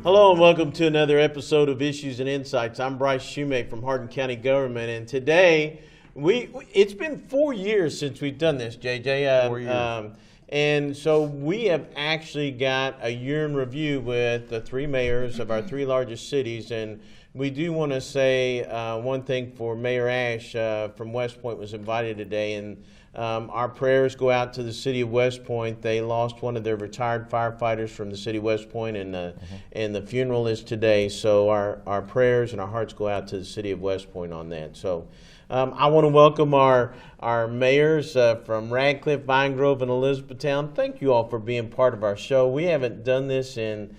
Hello and welcome to another episode of Issues and Insights. I'm Bryce Shoemake from Hardin County Government, and today it's been 4 years since we've done this, JJ. 4 years. And so we have actually got a year in review with the three mayors of our three largest cities, and we do want to say one thing for Mayor Ash from West Point was invited today, and our prayers go out to the city of West Point. They lost one of their retired firefighters from the city of West Point, and the funeral is today. So our prayers and our hearts go out to the city of West Point on that. So I want to welcome our mayors from Radcliffe, Vine Grove, and Elizabethtown. Thank you all for being part of our show. We haven't done this in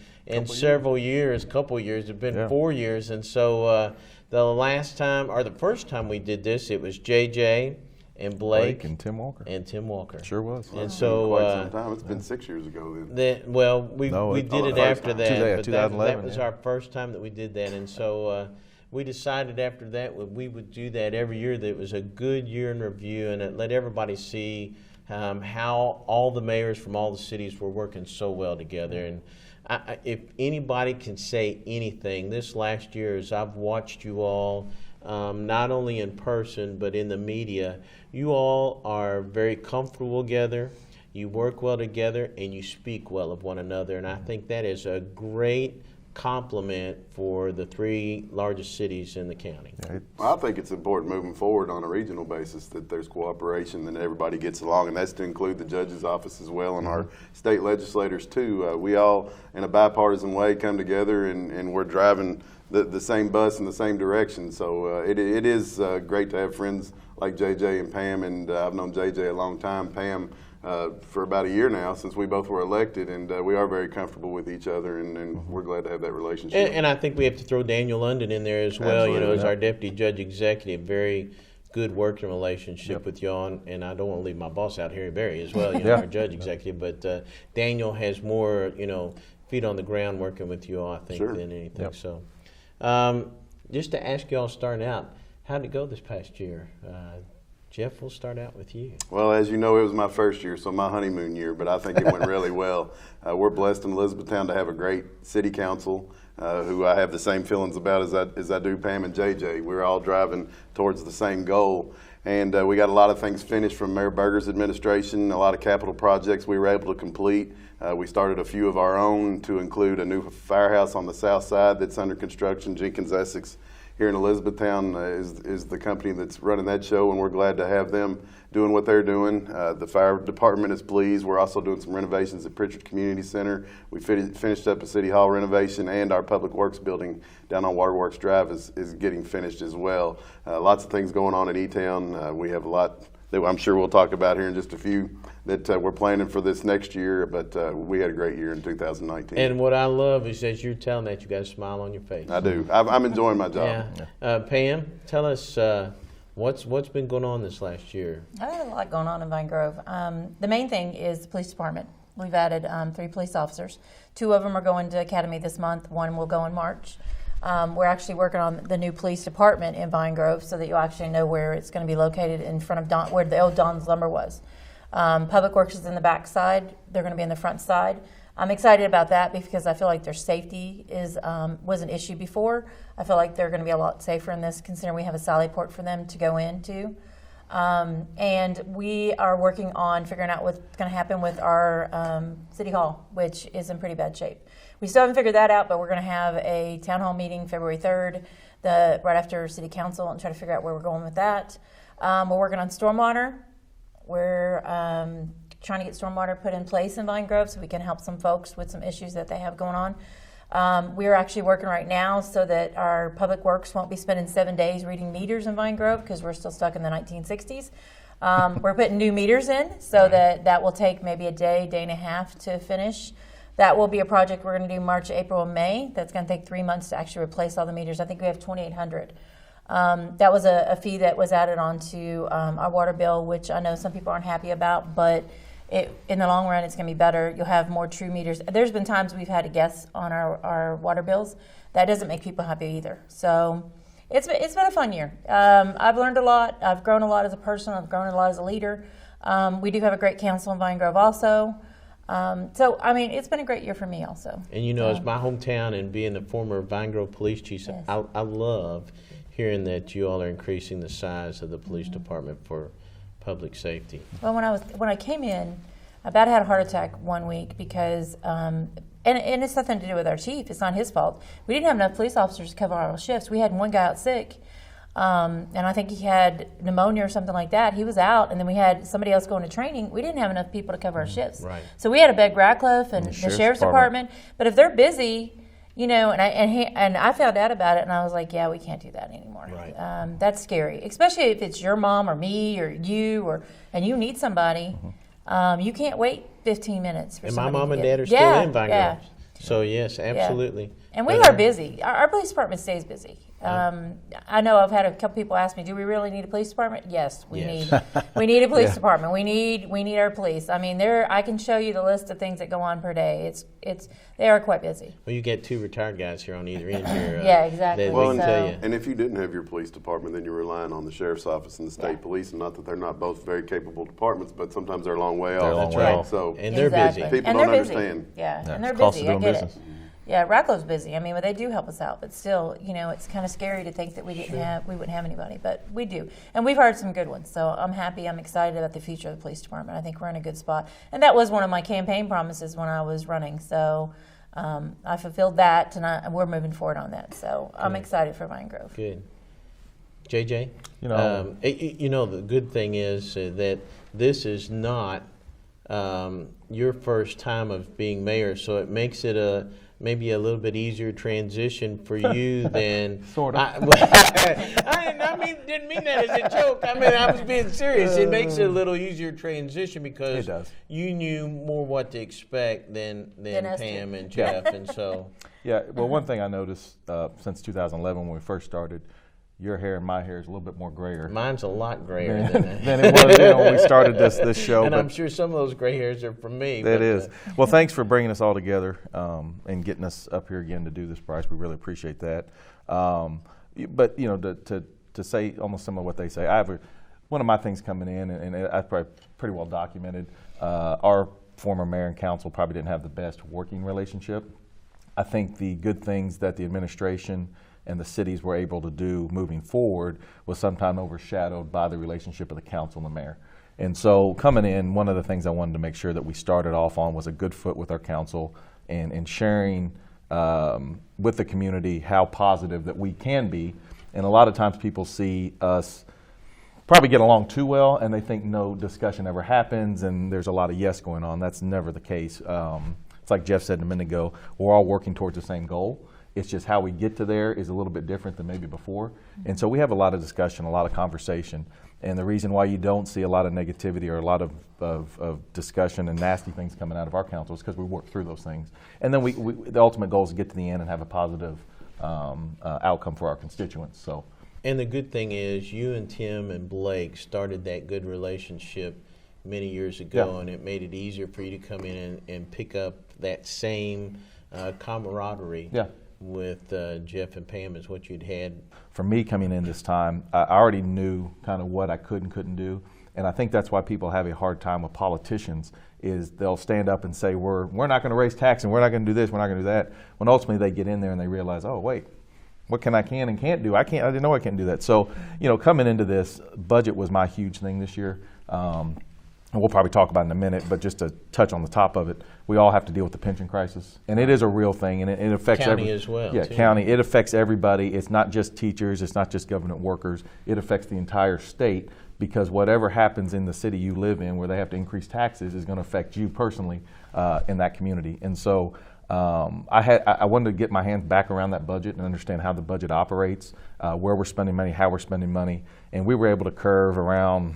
several years, couple years. It's been 4 years, and so the last time or the first time we did this, it was JJ. And Blake and Tim Walker. Sure was. And so quite some time. It's been 6 years ago then. We did it after that. But 2011. that was our first time that we did that, and so we decided after that we would do that every year. That it was a good year in review, and it let everybody see how all the mayors from all the cities were working so well together. And if anybody can say anything, this last year, as I've watched you all. Not only in person but in the media, you all are very comfortable together, you work well together, and you speak well of one another, and I think that is a great compliment for the three largest cities in the county. Well, I think it's important moving forward on a regional basis that there's cooperation and everybody gets along, and that's to include the judge's office as well and our state legislators too. We all, in a bipartisan way, come together and we're driving the same bus in the same direction. So it is great to have friends like JJ and Pam, and I've known JJ a long time, Pam for about a year now since we both were elected, and we are very comfortable with each other, and we're glad to have that relationship. And I think we have to throw Daniel London in there as well. Absolutely. You know, as our deputy judge executive, very good working relationship with y'all, and I don't want to leave my boss out here, Barry, as well, our judge executive, but Daniel has more, feet on the ground working with you all, I think, than anything. So just to ask you all starting out, how did it go this past year? Jeff, we'll start out with you. Well, as you know, it was my first year, so my honeymoon year, but I think it went really well. We're blessed in Elizabethtown to have a great city council who I have the same feelings about as I do Pam and JJ. We're all driving towards the same goal. And we got a lot of things finished from Mayor Berger's administration, a lot of capital projects we were able to complete. We started a few of our own to include a new firehouse on the south side that's under construction. Jenkins Essex here in Elizabethtown is the company that's running that show, and we're glad to have them doing what they're doing. The fire department is pleased. We're also doing some renovations at Pritchard Community Center. We finished up a City Hall renovation, and our Public Works building down on Waterworks Drive is getting finished as well. Lots of things going on in E-Town. We have a lot that I'm sure we'll talk about here in just a few that we're planning for this next year, but we had a great year in 2019. And what I love is as you're telling that, you got a smile on your face. I do. I'm enjoying my job. Yeah. Pam, tell us what's been going on this last year? I've had a lot going on in Vine Grove. The main thing is the police department. We've added 3 police officers. 2 of them are going to Academy this month. 1 will go in March. We're actually working on the new police department in Vine Grove so that you'll actually know where it's going to be located in front of where the old Don's Lumber was. Public Works is in the back side. They're going to be in the front side. I'm excited about that because I feel like their safety was an issue before. I feel like they're going to be a lot safer in this, considering we have a sally port for them to go into. And we are working on figuring out what's going to happen with our City Hall, which is in pretty bad shape. We still haven't figured that out, but we're going to have a town hall meeting February 3rd, right after City Council, and try to figure out where we're going with that. We're working on stormwater. We're trying to get stormwater put in place in Vine Grove so we can help some folks with some issues that they have going on. We're actually working right now so that our Public Works won't be spending 7 days reading meters in Vine Grove because we're still stuck in the 1960s. We're putting new meters in so that will take maybe a day and a half to finish. That will be a project we're going to do March, April, and May. That's going to take 3 months to actually replace all the meters. I think we have 2,800. That was a fee that was added onto our water bill, which I know some people aren't happy about, but in the long run, it's going to be better. You'll have more true meters. There's been times we've had to guess on our water bills. That doesn't make people happy either. So it's been a fun year. I've learned a lot. I've grown a lot as a person. I've grown a lot as a leader. We do have a great council in Vine Grove also. So, I mean, it's been a great year for me also. And you know, it's my hometown, and being the former Vine Grove police chief, Yes. I love hearing that you all are increasing the size of the police department for public safety. Well, when I came in, I about had a heart attack one week because, and it's nothing to do with our chief. It's not his fault. We didn't have enough police officers to cover all our shifts. We had one guy out sick, and I think he had pneumonia or something like that. He was out, and then we had somebody else going to training. We didn't have enough people to cover our shifts. Right. So we had to beg Radcliffe and the sheriff's department. But if they're busy, you know, and I found out about it, and I was like, yeah, we can't do that anymore. Right. That's scary, especially if it's your mom or me or you, and you need somebody. You can't wait 15 minutes for And my somebody mom to and get- dad are still in Vine yeah. Grove. So yes, absolutely. And we But, are busy. Our police department stays busy. I know I've had a couple people ask me, "Do we really need a police department?" Yes, we Yes. need a police department. We need our police. I mean, I can show you the list of things that go on per day. They are quite busy. Well, you get two retired guys here on either end here. Yeah, exactly. That Well, we can tell you. And if you didn't have your police department, then you're relying on the sheriff's office and the state Yeah. police. And not that they're not both very capable departments, but sometimes they're a long way off. They're a long That's way right. off. So And they're Exactly. busy. People And don't they're busy. understand. Yeah, and they're Cost of busy. I doing get business. it. Yeah, Radcliffe's busy. I mean, but they do help us out. But still, you know, it's kind of scary to think that we wouldn't have anybody, but we do, and we've hired some good ones. So I'm happy. I'm excited about the future of the police department. I think we're in a good spot, and that was one of my campaign promises when I was running. So I fulfilled that, and we're moving forward on that. So I'm excited for Vine Grove. Good. JJ? You know- you know, the good thing is that this is not your first time of being mayor, so it makes it maybe a little bit easier transition for you than Sort of. didn't mean that as a joke. I mean, I was being serious. It makes it a little easier transition because It does. you knew more what to expect than us Pam two. and Jeff, and so Yeah, well, one thing I noticed since 2011 when we first started, your hair and my hair is a little bit more grayer mine's a lot grayer than that. than it was when we started this show. And but I'm sure some of those gray hairs are from me. that but, is. Well, thanks for bringing us all together and getting us up here again to do this, Bryce. We really appreciate that. But, you know, to say almost similar to what they say, one of my things coming in, and I probably pretty well documented, our former mayor and council probably didn't have the best working relationship. I think the good things that the administration and the cities were able to do moving forward was sometimes overshadowed by the relationship of the council and the mayor. And so coming in, one of the things I wanted to make sure that we started off on was a good foot with our council and sharing with the community how positive that we can be. And a lot of times people see us probably get along too well and they think no discussion ever happens and there's a lot of yes going on. That's never the case. It's like Jeff said a minute ago, we're all working towards the same goal. It's just how we get to there is a little bit different than maybe before. And so we have a lot of discussion, a lot of conversation. And the reason why you don't see a lot of negativity or a lot of discussion and nasty things coming out of our council is because we work through those things. And then the ultimate goal is to get to the end and have a positive outcome for our constituents. So. And the good thing is you and Tim and Blake started that good relationship many years ago, Yeah. and it made it easier for you to come in and pick up that same camaraderie Yeah. with Jeff and Pam as what you'd had. For me coming in this time, I already knew kind of what I could and couldn't do. And I think that's why people have a hard time with politicians is they'll stand up and say, we're not going to raise taxes and we're not going to do this, we're not going to do that. When ultimately they get in there and they realize, oh, wait, what can and can't do? I didn't know I can't do that. So, you know, coming into this, budget was my huge thing this year. And we'll probably talk about it in a minute, but just to touch on the top of it, we all have to deal with the pension crisis. And it is a real thing, and it affects County as well, Yeah, too. county. It affects everybody. It's not just teachers. It's not just government workers. It affects the entire state because whatever happens in the city you live in where they have to increase taxes is going to affect you personally in that community. And so I wanted to get my hands back around that budget and understand how the budget operates, where we're spending money, how we're spending money. And we were able to curve around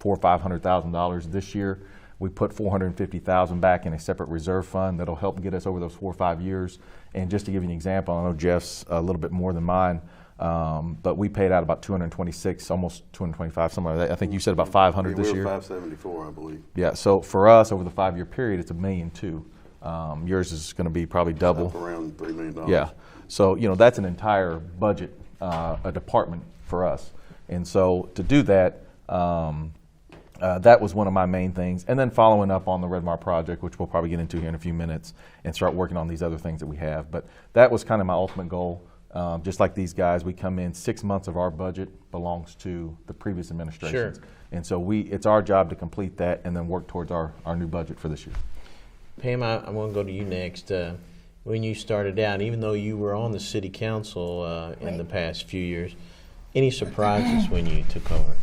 $400,000 or $500,000 this year. We put $450,000 back in a separate reserve fund that'll help get us over those 4 or 5 years. And just to give you an example, I know Jeff's a little bit more than mine, but we paid out about 226, almost 225, somewhere like that. I think you said about 500 this we were year. 574, I believe. Yeah. So for us, over the 5-year period, it's $1.2 million. Yours is going to be probably double. Up around $3 million. Yeah. So, you know, that's an entire budget, a department for us. And so to do that, That was one of my main things. And then following up on the Red Mar project, which we'll probably get into here in a few minutes, and start working on these other things that we have. But that was kind of my ultimate goal. Just like these guys, we come in, 6 months of our budget belongs to the previous administrations. Sure. And so it's our job to complete that and then work towards our new budget for this year. Pam, I want to go to you next. When you started out, even though you were on the city council in the past few years, any surprises when you took over?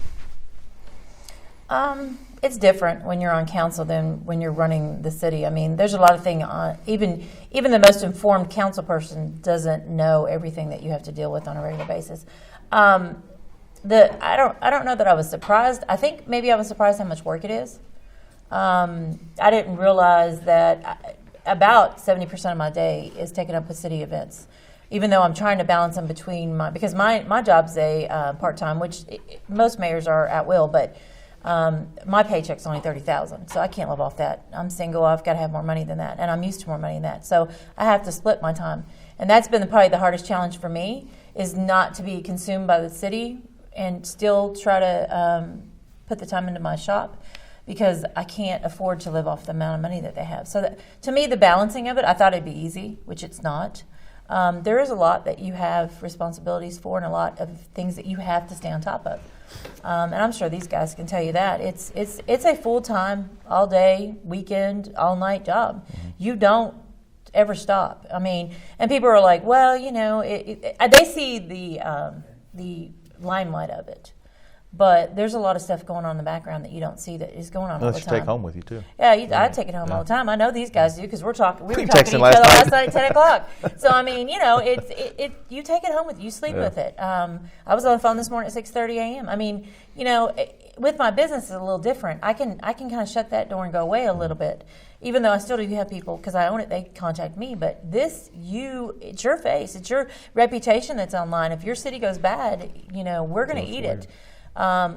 It's different when you're on council than when you're running the city. I mean, there's a lot of things on, even the most informed council person doesn't know everything that you have to deal with on a regular basis. I don't know that I was surprised. I think maybe I was surprised how much work it is. I didn't realize that about 70% of my day is taken up with city events, even though I'm trying to balance them between because my job's a part-time, which most mayors are at will, but my paycheck's only $30,000, so I can't live off that. I'm single. I've got to have more money than that, and I'm used to more money than that. So I have to split my time, and that's been probably the hardest challenge for me, is not to be consumed by the city and still try to put the time into my shop, because I can't afford to live off the amount of money that they have. So to me, the balancing of it, I thought it'd be easy, which it's not. There is a lot that you have responsibilities for, and a lot of things that you have to stay on top of. And I'm sure these guys can tell you that it's a full-time, all day, weekend, all night job. You don't ever stop. I mean, and people are like, well, you know, they see the limelight of it, but there's a lot of stuff going on in the background that you don't see that is going on all the Unless time. you take home with you too. Yeah, I take it home all the time. I know these guys do, because we were talking to each texting other last last night at 10 o'clock. So, I mean, you know, you take it home with you. You sleep with it. I was on the phone this morning at 6:30 a.m. I mean, you know, with my business, it's a little different. I can kind of shut that door and go away a little bit, even though I still do have people, because I own it, they contact me. But it's your face. It's your reputation that's online. If your city goes bad, you know, we're going to eat it.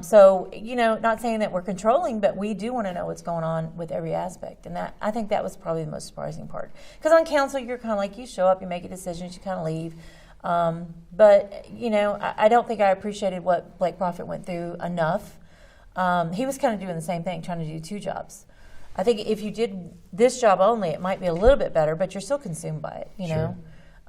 So, you know, not saying that we're controlling, but we do want to know what's going on with every aspect. And I think that was probably the most surprising part. Because on council, you're kind of like, you show up, you make a decision, you kind of leave. But, you know, I don't think I appreciated what Blake Prophet went through enough. He was kind of doing the same thing, trying to do 2 jobs. I think if you did this job only, it might be a little bit better, but you're still consumed by it, you know.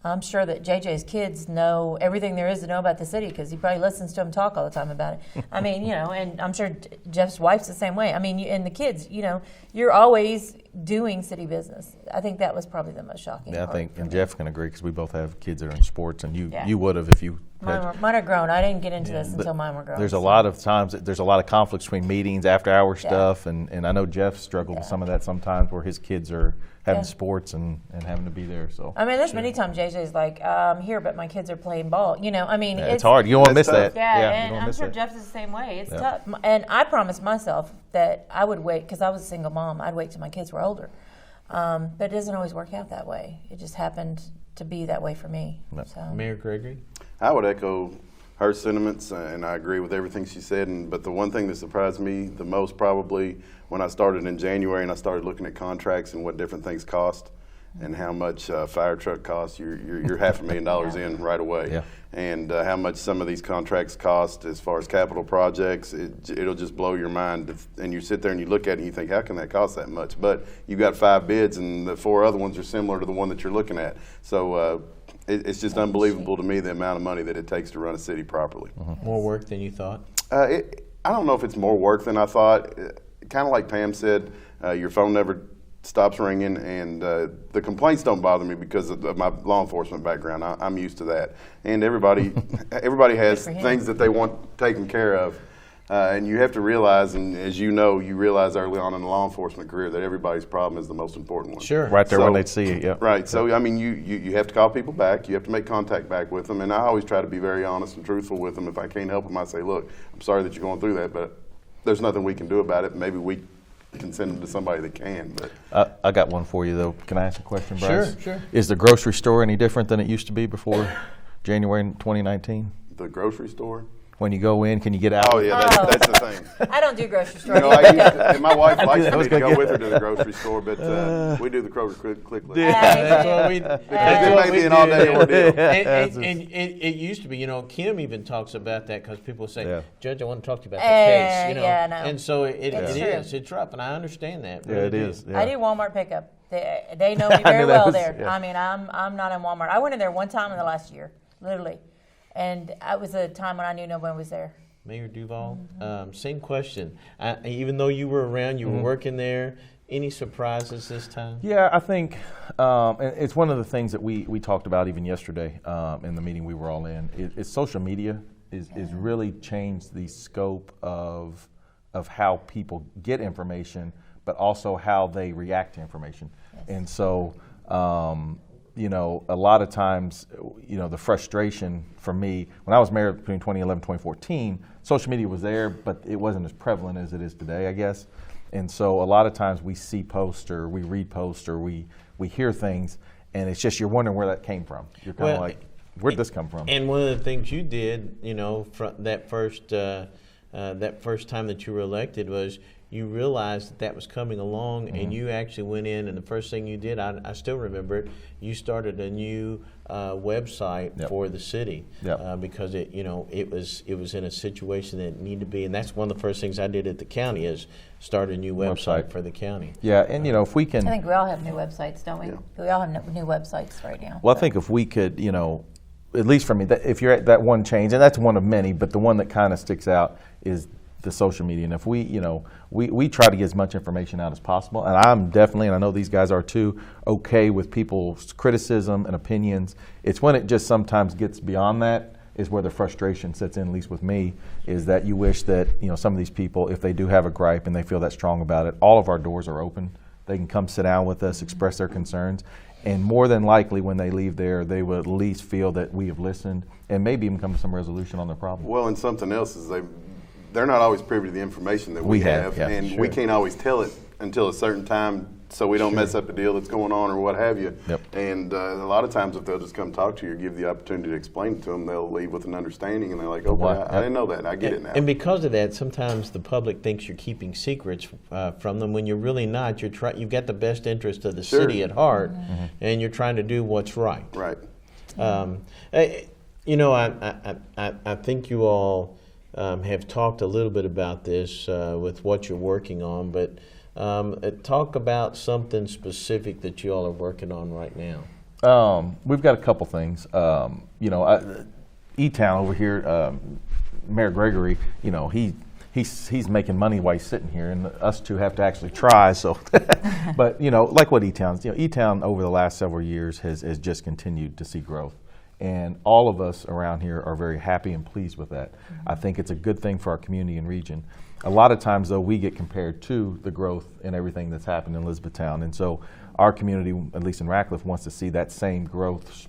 I'm sure that JJ's kids know everything there is to know about the city, because he probably listens to them talk all the time about it. I mean, you know, and I'm sure Jeff's wife's the same way. I mean, and the kids, you know, you're always doing city business. I think that was probably the most shocking part. I think, and Jeff can agree, because we both have kids that are in sports, and you would have if you had. Mine are grown. I didn't get into this until mine were grown. There's a lot of times, there's a lot of conflicts between meetings, after-hour stuff, and I know Jeff struggled with some of that sometimes, where his kids are having sports and having to be there. So I mean, there's many times JJ's like, I'm here, but my kids are playing ball. You know, I mean, it's hard. You don't want to miss that. Yeah, and I'm sure Jeff's the same way. It's tough. And I promised myself that I would wait, because I was a single mom. I'd wait till my kids were older. But it doesn't always work out that way. It just happened to be that way for me. So. Mayor Gregory? I would echo her sentiments, and I agree with everything she said. But the one thing that surprised me the most, probably when I started in January and I started looking at contracts and what different things cost, and how much fire truck costs, you're $500,000 in right away. And how much some of these contracts cost as far as capital projects, it'll just blow your mind. And you sit there and you look at it and you think, how can that cost that much? But you've got 5 bids, and the 4 other ones are similar to the one that you're looking at. So it's just unbelievable to me, the amount of money that it takes to run a city properly. More work than you thought? I don't know if it's more work than I thought. Kind of like Pam said, your phone never stops ringing, and the complaints don't bother me because of my law enforcement background. I'm used to that, and everybody has things that they want taken care of, and you have to realize, and as you know, you realize early on in the law enforcement career, that everybody's problem is the most important one. Sure. Right there when they see it. Yeah. Right. So I mean, you have to call people back. You have to make contact back with them, and I always try to be very honest and truthful with them. If I can't help them, I say, look, I'm sorry that you're going through that, but there's nothing we can do about it. Maybe we can send them to somebody that can. But I got one for you, though. Can I ask a question, Bryce? Sure. Is the grocery store any different than it used to be before January 2019? The grocery store? when you go in, can you get out? Oh yeah, that's the thing. I don't do grocery store. You know, I used to, and my wife likes I was me to gonna go get- with her to the grocery store, but we do the Kroger click list. That's what we. Because That's it what may we be an all-day do. ordeal. And it used to be, Kim even talks about that because people say, Yeah. Judge, I want to talk to you about that case, yeah, I know. And so it It's is. true. It's rough, and I understand that. Yeah, really it do. is. Yeah. I do Walmart pickup. They know me I very knew that well was- there. yeah. I mean, I'm not in Walmart. I went in there one time in the last year, literally, and it was a time when I knew nobody was there. Mayor Duval, same question. Even though you were around, you were working there. Any surprises this time? Yeah, I think and it's one of the things that we talked about even yesterday in the meeting we were all in. Is social media is really changed the scope of how people get information, but also how they react to information. Yes. And so, a lot of times, the frustration for me, when I was mayor between 2011 and 2014, social media was there, but it wasn't as prevalent as it is today, I guess. And so a lot of times we see posts or we read posts or we hear things, and it's just you're wondering where that came from. You're kind of like, where'd this come from? And one of the things you did, from that first time that you were elected was you realized that was coming along, and you actually went in, and the first thing you did, I still remember it, you started a new website for the city because it was in a situation that it needed to be, and that's one of the first things I did at the county is start a new website for the county. Yeah, and if we can, I think we all have new websites, don't we? Yeah. We all have new websites right now. well, I think if we could, at least for me, if you're at that one change, and that's one of many, but the one that kind of sticks out is the social media. And if we try to get as much information out as possible, and I'm definitely, and I know these guys are too, okay with people's criticism and opinions. It's when it just sometimes gets beyond that is where the frustration sets in, at least with me, is that you wish that, some of these people, if they do have a gripe and they feel that strong about it, all of our doors are open. They can come sit down with us, express their concerns. And more than likely, when they leave there, they will at least feel that we have listened and maybe even come to some resolution on their problem. Well, and something else is they're not always privy to the information that we have, yeah, and sure. we can't always tell it until a certain time so we don't mess up a deal that's going on or what have you. Yep. And a lot of times if they'll just come talk to you or give the opportunity to explain it to them, they'll leave with an understanding and they're like, okay, I didn't know that. I get it now. And because of that, sometimes the public thinks you're keeping secrets from them when you're really not. You've got the best interest of the city at heart, and you're trying to do what's right. Right. I think you all have talked a little bit about this with what you're working on, but talk about something specific that you all are working on right now. We've got a couple things. E-Town over here, Mayor Gregory, he's making money while he's sitting here, and us two have to actually try. So, but like what E-Town's, E-Town over the last several years has just continued to see growth. And all of us around here are very happy and pleased with that. I think it's a good thing for our community and region. A lot of times, though, we get compared to the growth and everything that's happened in Elizabethtown. And so our community, at least in Ratcliffe, wants to see that same growth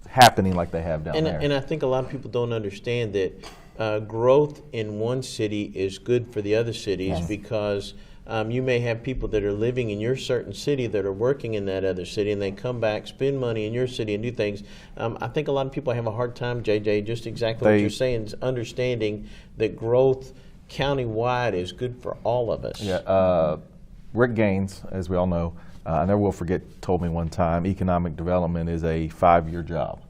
happening like they have down there. And I think a lot of people don't understand that growth in one city is good for the other cities because you may have people that are living in your certain city that are working in that other city, and they come back, spend money in your city, and do things. I think a lot of people have a hard time, JJ, just exactly what you're saying, is understanding that growth countywide is good for all of us. Yeah, Rick Gaines, as we all know, I never will forget, told me one time, economic development is a 5-year job.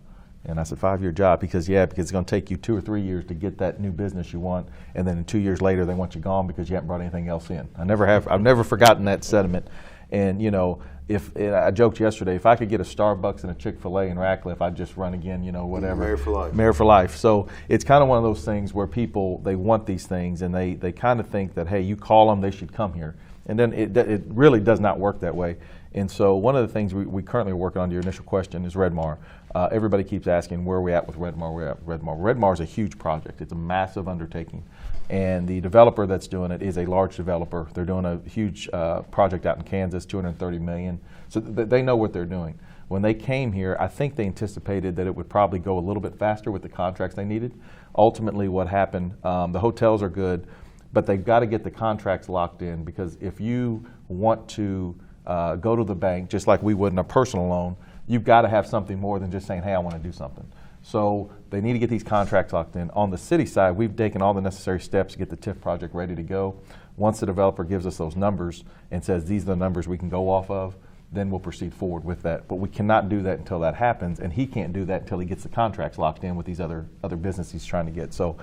And I said, 5-year job? Because it's going to take you 2 or 3 years to get that new business you want, and then 2 years later they want you gone because you haven't brought anything else in. I've never forgotten that sentiment. And I joked yesterday, if I could get a Starbucks and a Chick-fil-A in Ratcliffe, I'd just run again, whatever. Mayor for life. Mayor for life. So it's kind of one of those things where people, they want these things, and they kind of think that, hey, you call them, they should come here. And then it really does not work that way. And so one of the things we currently are working on, to your initial question, is Redmar. Everybody keeps asking where are we at with Redmar. Redmar is a huge project. It's a massive undertaking. And the developer that's doing it is a large developer. They're doing a huge project out in Kansas, $230 million. So they know what they're doing. When they came here, I think they anticipated that it would probably go a little bit faster with the contracts they needed. Ultimately, what happened, the hotels are good, but they've got to get the contracts locked in, because if you want to go to the bank, just like we would in a personal loan, you've got to have something more than just saying, hey, I want to do something. So they need to get these contracts locked in. On the city side, we've taken all the necessary steps to get the TIF project ready to go. Once the developer gives us those numbers and says these are the numbers we can go off of, then we'll proceed forward with that. But we cannot do that until that happens, and he can't do that until he gets the contracts locked in with these other businesses he's trying to get. So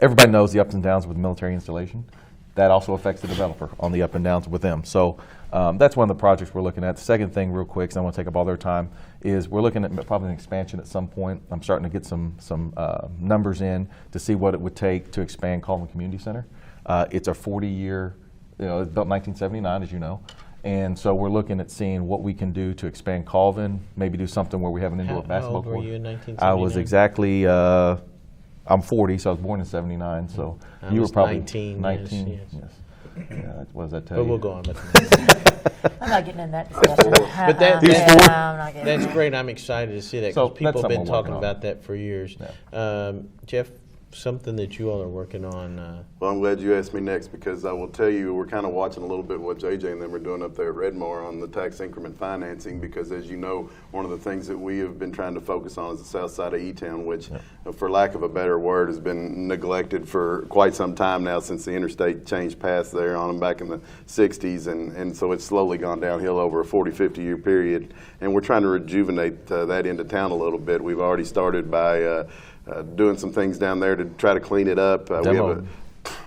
everybody knows the ups and downs with military installation. That also affects the developer on the up and downs with them. So that's one of the projects we're looking at. The second thing, real quick, because I want to take up all their time, is we're looking at probably an expansion at some point. I'm starting to get some numbers in to see what it would take to expand Colvin Community Center. It's a 40-year, it's built in 1979, as you know. And so we're looking at seeing what we can do to expand Colvin, maybe do something where we have an indoor basketball court. How old were you in 1979? I was exactly, I'm 40, so I was born in 79. So I you were was probably 19. 19. Yes. Yeah, what does that tell But you? we'll go on. I'm not getting in that discussion. But that, I'm not getting that's great. I'm excited to see that So because people that's have been something we're talking working on. about that for years. Jeff, something that you all are working on. Well, I'm glad you asked me next because I will tell you we're kind of watching a little bit what JJ and them are doing up there at Redmore on the tax increment financing because, as you know, one of the things that we have been trying to focus on is the south side of E-Town, which, for lack of a better word, has been neglected for quite some time now since the interstate changed paths there on them back in the 60s, and so it's slowly gone downhill over a 40, 50-year period, and we're trying to rejuvenate that into town a little bit. We've already started by doing some things down there to try to clean it up.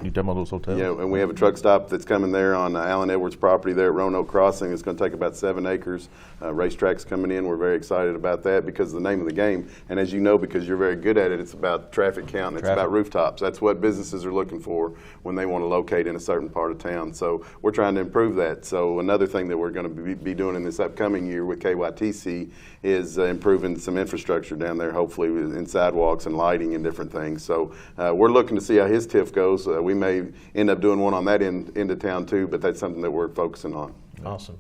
You demo those hotels? Yeah, and we have a truck stop that's coming there on Allen Edwards' property there at Roanoke Crossing. It's going to take about 7 acres. Racetrack's coming in. We're very excited about that because of the name of the game. And as you know, because you're very good at it, it's about traffic count and it's about rooftops. That's what businesses are looking for when they want to locate in a certain part of town. So we're trying to improve that. So another thing that we're going to be doing in this upcoming year with KYTC is improving some infrastructure down there, hopefully in sidewalks and lighting and different things. So we're looking to see how his TIF goes. We may end up doing one on that end of town too, but that's something that we're focusing on. Awesome.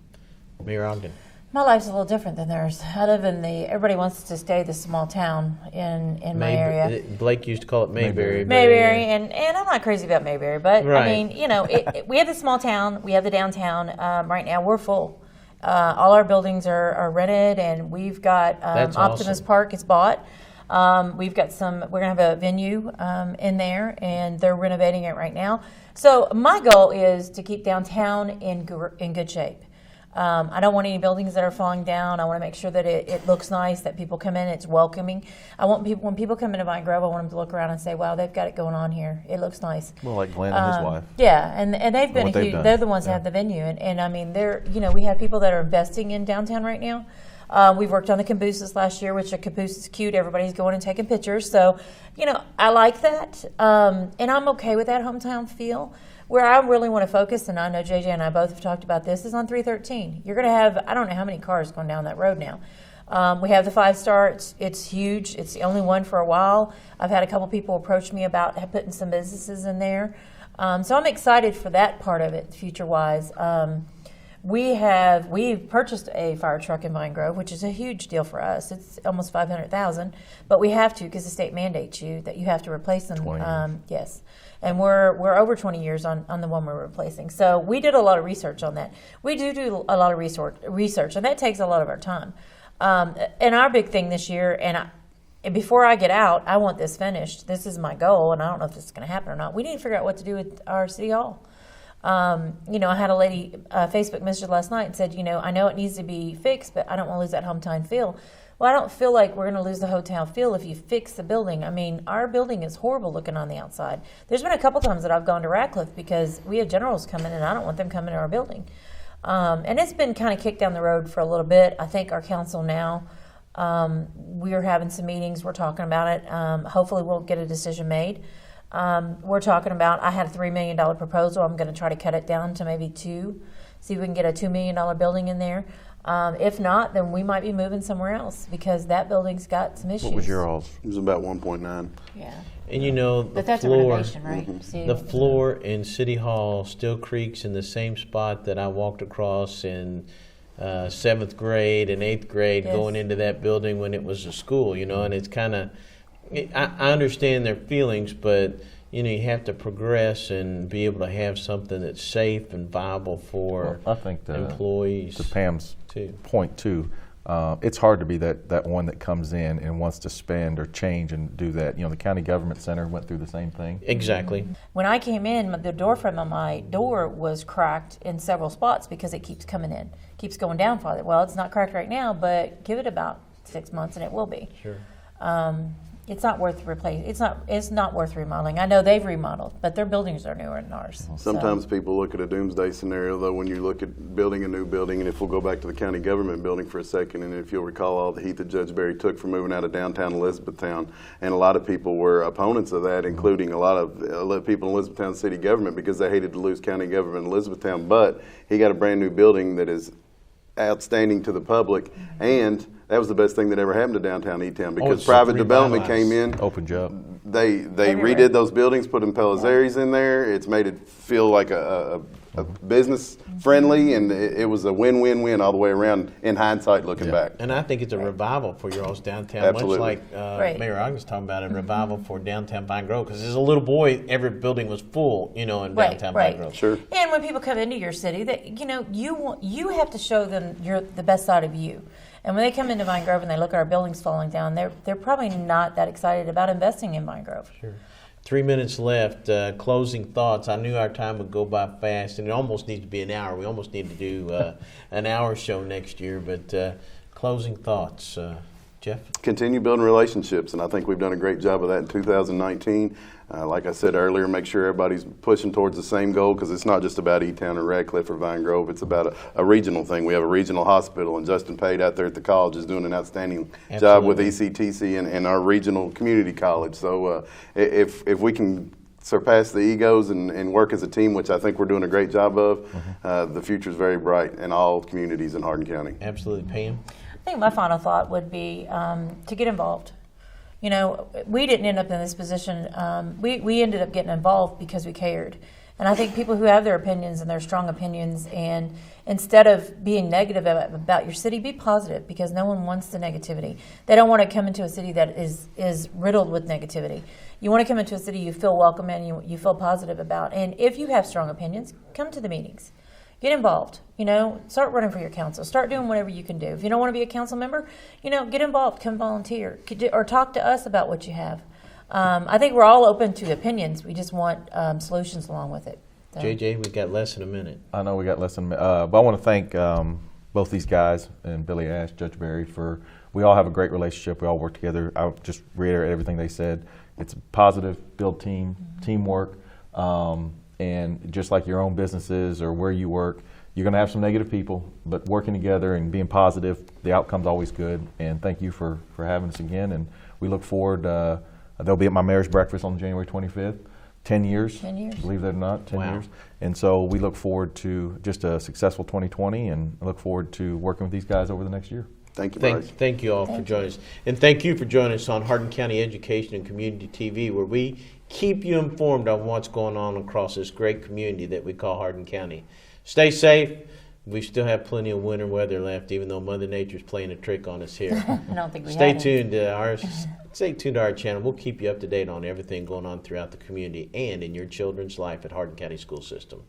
Mayor Ogden. My life's a little different than theirs. I live in everybody wants to stay the small town in my area. Blake used to call it Mayberry. Mayberry, and I'm not crazy about Mayberry, but Right. I mean, we have the small town, we have the downtown. Right now, we're full. All our buildings are rented, and we've got That's Optimus awesome. Park is bought. We've got we're gonna have a venue in there, and they're renovating it right now. So my goal is to keep downtown in good shape. I don't want any buildings that are falling down. I want to make sure that it looks nice, that people come in, it's welcoming. I want people, when people come into Vine Grove, I want them to look around and say, wow, they've got it going on here. It looks nice. Well, like Glenn and his wife. Yeah, and they've been what they've huge. done. They're the ones that have the venue, and I mean, we have people that are investing in downtown right now. We've worked on the cabooses last year, which a caboose is cute. Everybody's going and taking pictures. So, I like that. And I'm okay with that hometown feel. Where I really want to focus, and I know JJ and I both have talked about this, is on 313. You're going to have, I don't know how many cars going down that road now. We have the 5-star. It's huge. It's the only one for a while. I've had a couple people approach me about putting some businesses in there. So I'm excited for that part of it, future-wise. We've purchased a fire truck in Vine Grove, which is a huge deal for us. It's almost $500,000, but we have to because the state mandates you that you have to replace them. 20 years. Yes, and we're over 20 years on the one we're replacing. So we did a lot of research on that. We do a lot of research, and that takes a lot of our time. And our big thing this year, and before I get out, I want this finished. This is my goal, and I don't know if this is going to happen or not. We need to figure out what to do with our city hall. I had a lady Facebook message last night and said, I know it needs to be fixed, but I don't want to lose that hometown feel. Well, I don't feel like we're going to lose the hotel feel if you fix the building. I mean, our building is horrible looking on the outside. There's been a couple times that I've gone to Radcliffe because we have generals coming, and I don't want them coming to our building. And it's been kind of kicked down the road for a little bit. I think our council now, we're having some meetings. We're talking about it. Hopefully we'll get a decision made. We're talking about, I had a $3 million proposal. I'm going to try to cut it down to maybe 2, see if we can get a $2 million building in there. If not, then we might be moving somewhere else because that building's got some issues. What was your all's? It was about 1.9. Yeah. And But that's a renovation, right? See, The floor in City Hall still creaks in the same spot that I walked across in 7th grade and 8th grade going into that building when it was a school, and it's kind of, I understand their feelings, but you have to progress and be able to have something that's safe and viable for I think employees. To Pam's too. point too, it's hard to be that one that comes in and wants to spend or change and do that. The county government center went through the same thing. Exactly. When I came in, the door frame on my door was cracked in several spots because it keeps coming in, keeps going down farther. Well, it's not cracked right now, but give it about 6 months and it will be. Sure. It's not worth replacing. It's not worth remodeling. I know they've remodeled, but their buildings are newer than ours. Sometimes people look at a doomsday scenario, though, when you look at building a new building, and if we'll go back to the county government building for a second, and if you'll recall all the heat that Judge Berry took for moving out of downtown Elizabethtown, and a lot of people were opponents of that, including a lot of people in Elizabethtown city government because they hated to lose county government in Elizabethtown, but he got a brand new building that is outstanding to the public, and that was the best thing that ever happened to downtown E-Town because it's private development revitalized. came in. Open job. They Everywhere. redid those buildings, put Impellizaries in there. It's made it feel like a business friendly, and it was a win-win-win all the way around in hindsight looking back. And I think it's a revival for your all's downtown, Absolutely. much like Right. Mayor Ogden's talking about, a revival for downtown Vine Grove. Because as a little boy, every building was full, in downtown Vine Grove. Sure. And when people come into your city, that you have to show them the best side of you. And when they come into Vine Grove and they look at our buildings falling down, they're probably not that excited about investing in Vine Grove. Sure. 3 minutes left. Closing thoughts. I knew our time would go by fast, and it almost needs to be an hour. We almost need to do an hour show next year. But closing thoughts, Jeff? Continue building relationships, and I think we've done a great job of that in 2019. Like I said earlier, make sure everybody's pushing towards the same goal because it's not just about E-Town or Radcliffe or Vine Grove. It's about a regional thing. We have a regional hospital, and Justin Pate out there at the college is doing an outstanding job with ECTC and our regional community college. So if we can surpass the egos and work as a team, which I think we're doing a great job of, the future is very bright in all communities in Hardin County. Absolutely. Pam? I think my final thought would be to get involved. We didn't end up in this position. We ended up getting involved because we cared. And I think people who have their opinions and their strong opinions, and instead of being negative about your city, be positive because no one wants the negativity. They don't want to come into a city that is riddled with negativity. You want to come into a city you feel welcome in, you feel positive about. And if you have strong opinions, come to the meetings. Get involved. Start running for your council. Start doing whatever you can do. If you don't want to be a council member, get involved. Come volunteer or talk to us about what you have. I think we're all open to opinions. We just want solutions along with it. So. JJ, we got less than a minute. I know we got less than a minute, but I want to thank both these guys and Billy Ash, Judge Berry, we all have a great relationship. We all work together. I'll just reiterate everything they said. It's positive, build teamwork. And just like your own businesses or where you work, you're going to have some negative people, but working together and being positive, the outcome's always good. And thank you for having us again. And we look forward. They'll be at my mayor's breakfast on January 25th. 10 years. 10 years. Believe it or not, 10 years. And so we look forward to just a successful 2020 and look forward to working with these guys over the next year. Thank you, Bryce. Thank you all for joining us. And thank you for joining us on Hardin County Education and Community TV, where we keep you informed on what's going on across this great community that we call Hardin County. Stay safe. We still have plenty of winter weather left, even though Mother Nature's playing a trick on us here. I don't think we Stay have tuned to our channel. We'll keep you up to date on everything going on throughout the community and in your children's life at Hardin County School System.